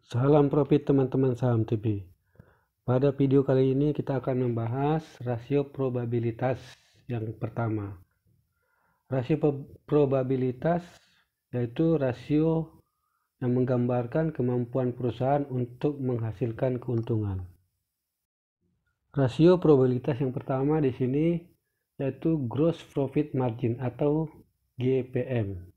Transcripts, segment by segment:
Salam profit teman-teman saham TV. Pada video kali ini kita akan membahas rasio probabilitas yang pertama. Rasio probabilitas yaitu rasio yang menggambarkan kemampuan perusahaan untuk menghasilkan keuntungan. Rasio probabilitas yang pertama di sini yaitu gross profit margin atau GPM.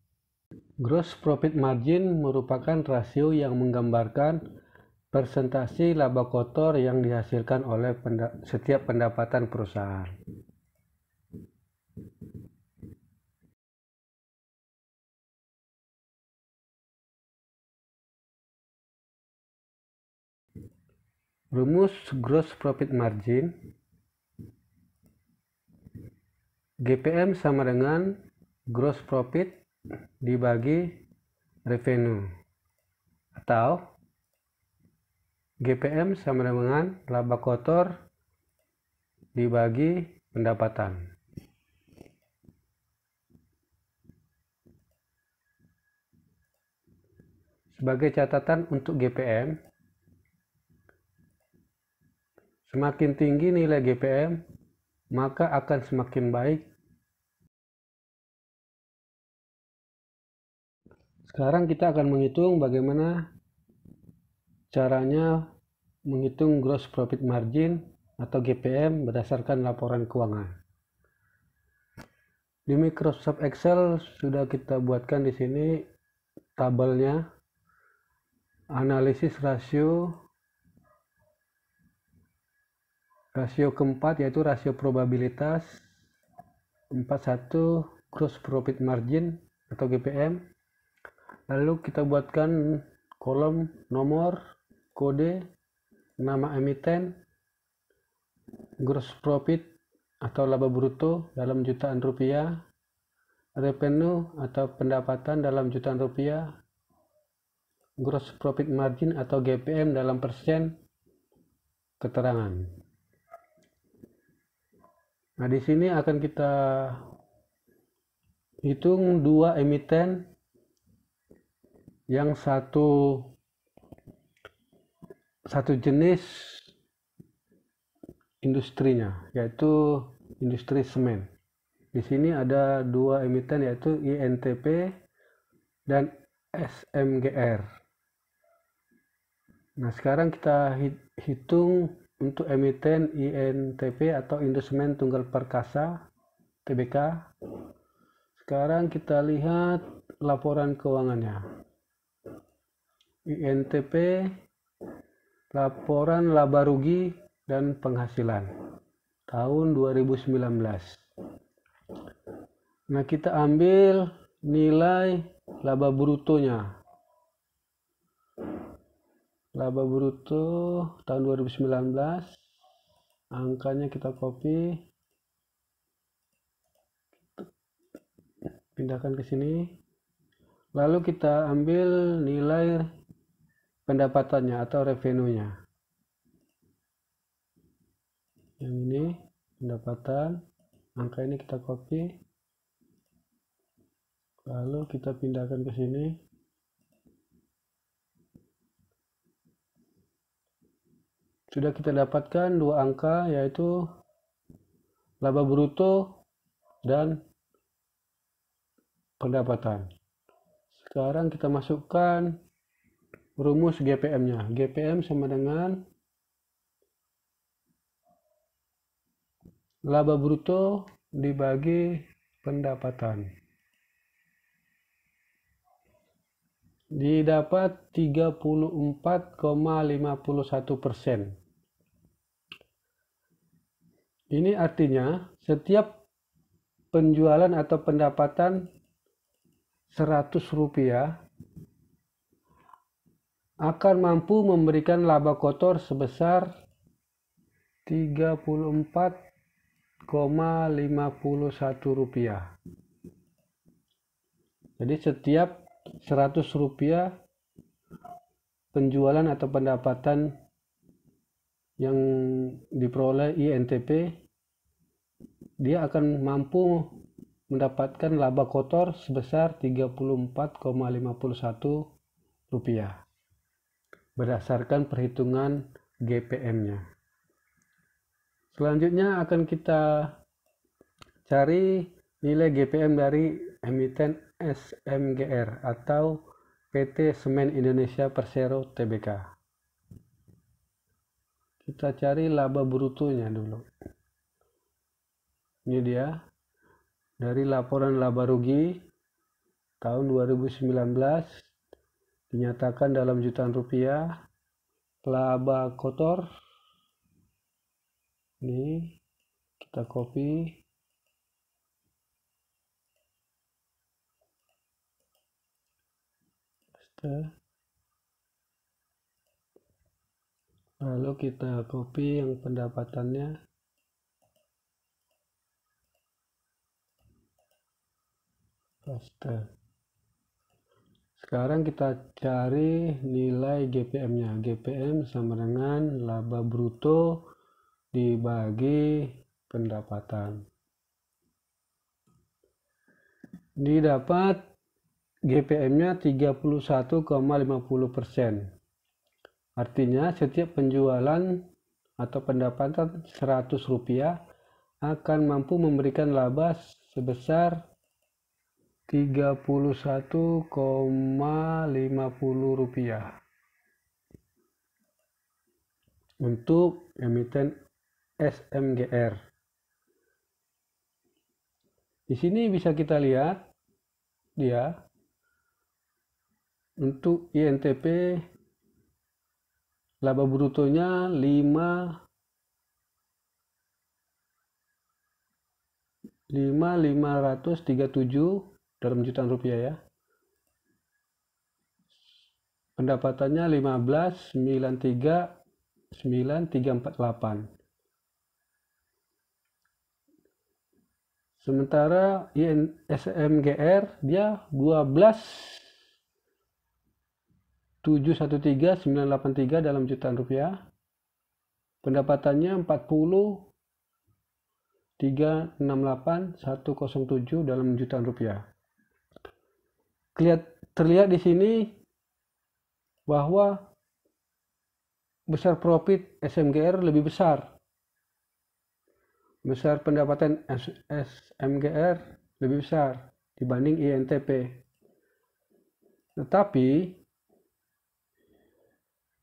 Gross profit margin merupakan rasio yang menggambarkan persentase laba kotor yang dihasilkan oleh setiap pendapatan perusahaan. Rumus gross profit margin GPM sama dengan gross profit dibagi revenue, atau GPM sama dengan laba kotor dibagi pendapatan. Sebagai catatan untuk GPM, semakin tinggi nilai GPM, maka akan semakin baik. Sekarang kita akan menghitung bagaimana caranya menghitung gross profit margin atau GPM berdasarkan laporan keuangan. Di Microsoft Excel sudah kita buatkan di sini tabelnya, analisis rasio keempat yaitu rasio probabilitas 41 gross profit margin atau GPM. Lalu kita buatkan kolom nomor, kode, nama emiten, gross profit atau laba bruto dalam jutaan rupiah, revenue atau pendapatan dalam jutaan rupiah, gross profit margin atau GPM dalam persen, keterangan. Nah, di sini akan kita hitung dua emiten yang satu jenis industrinya, yaitu industri semen. Di sini ada dua emiten yaitu INTP dan SMGR. Nah, sekarang kita hitung untuk emiten INTP atau Indosemen Tunggal Perkasa Tbk. Sekarang kita lihat laporan keuangannya. INTP, laporan laba rugi dan penghasilan tahun 2019. Nah, kita ambil nilai laba brutonya. Laba bruto tahun 2019, angkanya kita copy, pindahkan ke sini. Lalu kita ambil nilai pendapatannya atau revenue-nya. Yang ini pendapatan, angka ini kita copy. Lalu kita pindahkan ke sini. Sudah kita dapatkan dua angka, yaitu laba bruto dan pendapatan. Sekarang kita masukkan rumus GPM-nya. GPM sama dengan laba bruto dibagi pendapatan. Didapat 34,51%. Ini artinya setiap penjualan atau pendapatan 100 rupiah akan mampu memberikan laba kotor sebesar 34,51 rupiah. Jadi setiap 100 rupiah penjualan atau pendapatan yang diperoleh INTP, dia akan mampu mendapatkan laba kotor sebesar 34,51 rupiah. berdasarkan perhitungan GPM-nya. Selanjutnya akan kita cari nilai GPM dari emiten SMGR atau PT Semen Indonesia Persero Tbk. Kita cari laba brutonya dulu. Ini dia. Dari laporan laba rugi tahun 2019 dinyatakan dalam jutaan rupiah. Laba kotor ini kita copy. Lalu kita copy yang pendapatannya. Paste. Sekarang kita cari nilai GPM-nya. GPM sama dengan laba bruto dibagi pendapatan. Ini dapat GPM-nya 31,50%. Artinya setiap penjualan atau pendapatan Rp100 akan mampu memberikan laba sebesar Rp31,50 untuk emiten SMGR. Di sini bisa kita lihat dia untuk INTP laba brutonya 5.537 dalam jutaan rupiah ya. Pendapatannya 15.939.348. Sementara SMGR dia 12.713.983 dalam jutaan rupiah. Pendapatannya 40.368.107 dalam jutaan rupiah. Terlihat di sini bahwa besar profit SMGR lebih besar. Besar pendapatan SMGR lebih besar dibanding INTP. Tetapi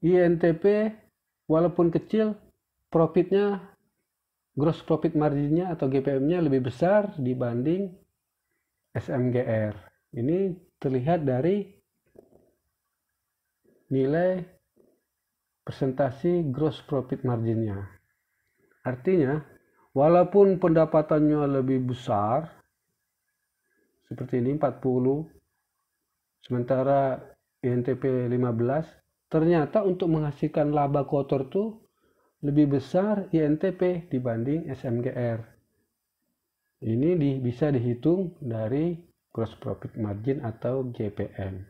INTP walaupun kecil, profitnya, gross profit marginnya atau GPM-nya lebih besar dibanding SMGR. Ini terlihat dari nilai persentase gross profit marginnya. Artinya, walaupun pendapatannya lebih besar, seperti ini 40, sementara INTP 15, ternyata untuk menghasilkan laba kotor tuh lebih besar INTP dibanding SMGR. Ini bisa dihitung dari gross profit margin atau GPM.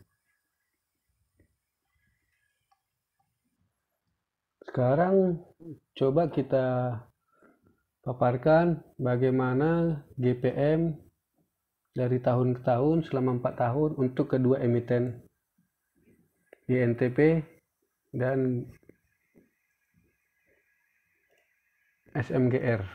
Sekarang coba kita paparkan bagaimana GPM dari tahun ke tahun selama 4 tahun untuk kedua emiten INTP dan SMGR.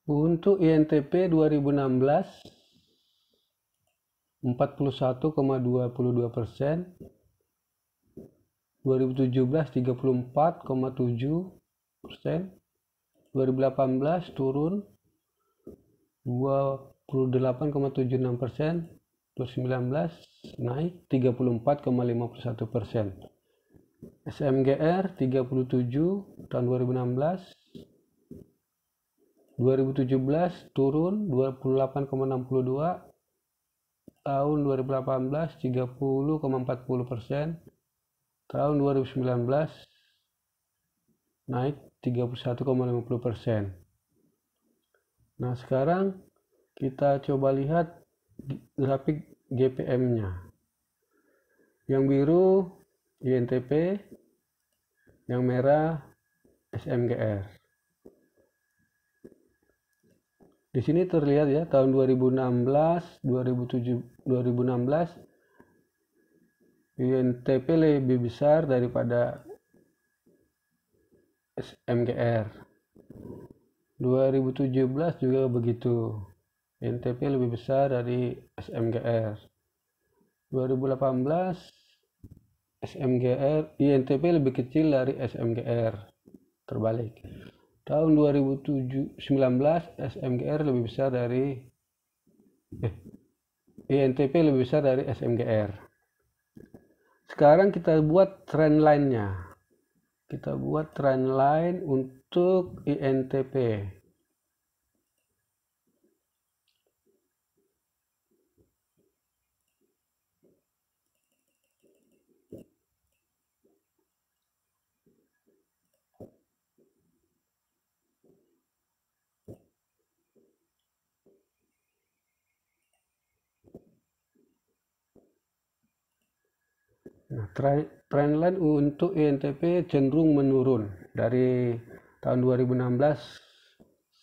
Untuk INTP 2016 41,22%, 2017 34,7%, 2018 turun 28,76%, 2019 naik 34,51%. SMGR 37 tahun 2016, 2017 turun 28,62%, tahun 2018 30,40%, tahun 2019 naik 31,50%. Nah, sekarang kita coba lihat grafik GPM-nya. Yang biru INTP, yang merah SMGR. Di sini terlihat ya, tahun 2016, 2016 INTP lebih besar daripada SMGR. 2017 juga begitu. INTP lebih besar dari SMGR. 2018 INTP lebih kecil dari SMGR. Terbalik. Tahun 2019 SMGR lebih besar dari INTP lebih besar dari SMGR. Sekarang kita buat trend line-nya. Kita buat trend line untuk INTP. Nah, trend line untuk INTP cenderung menurun dari tahun 2016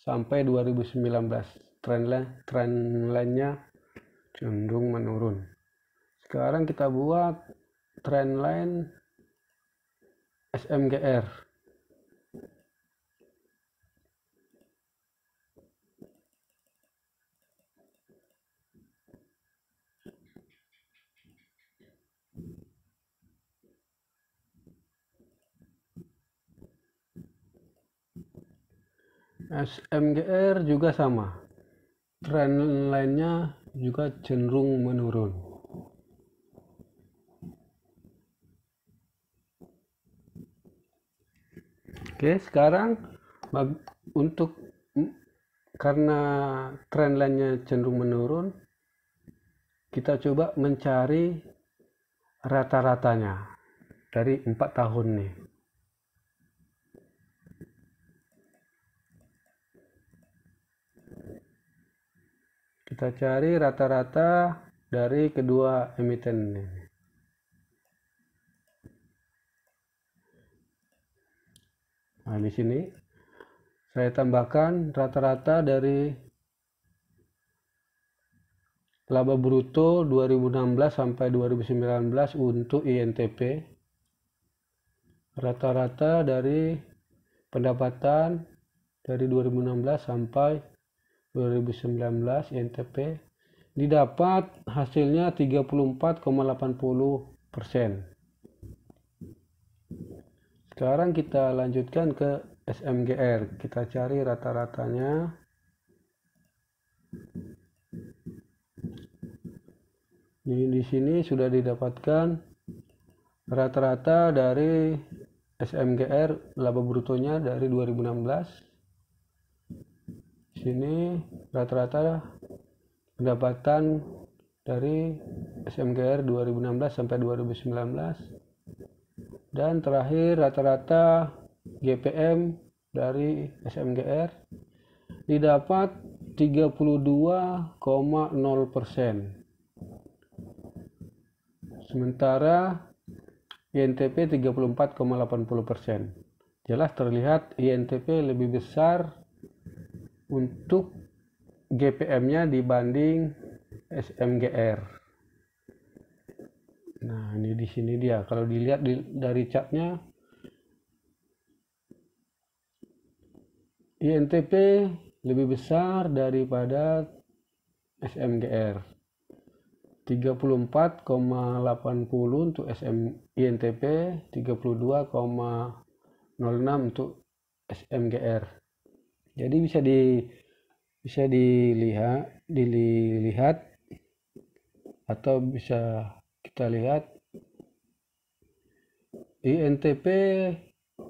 sampai 2019. Trend line-nya cenderung menurun. Sekarang kita buat trend line SMGR. SMGR juga sama, trend line-nya juga cenderung menurun. Oke, sekarang karena trend line-nya cenderung menurun, kita coba mencari rata-ratanya dari 4 tahun nih. Kita cari rata-rata dari kedua emiten ini. Nah, di sini saya tambahkan rata-rata dari laba bruto 2016 sampai 2019 untuk INTP. Rata-rata dari pendapatan dari 2016 sampai 2019 INTP didapat hasilnya 34,80%. Sekarang kita lanjutkan ke SMGR. Kita cari rata-ratanya. Di sini sudah didapatkan rata-rata dari SMGR laba brutonya dari 2016. Sini rata-rata pendapatan dari SMGR 2016 sampai 2019, dan terakhir rata-rata GPM dari SMGR didapat 32,0%, sementara INTP 34,80%. Jelas terlihat INTP lebih besar untuk GPM-nya dibanding SMGR. Nah, ini di sini dia. Kalau dilihat dari chartnya, INTP lebih besar daripada SMGR. 34,80 untuk INTP, 32,06 untuk SMGR. Jadi bisa dilihat atau bisa kita lihat INTP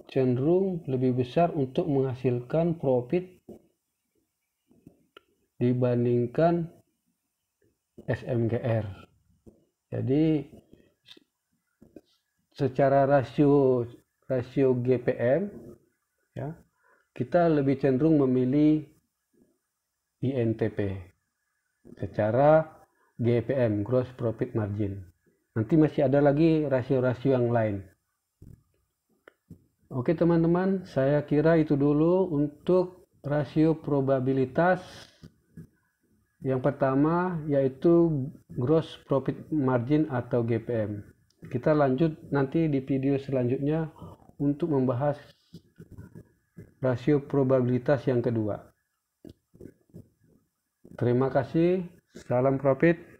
cenderung lebih besar untuk menghasilkan profit dibandingkan SMGR. Jadi secara rasio GPM ya, kita lebih cenderung memilih INTP secara GPM, gross profit margin. Nanti masih ada lagi rasio-rasio yang lain. Oke teman-teman, saya kira itu dulu untuk rasio probabilitas Yang pertama yaitu gross profit margin atau GPM. Kita lanjut nanti di video selanjutnya untuk membahas rasio probabilitas yang kedua. Terima kasih, salam profit.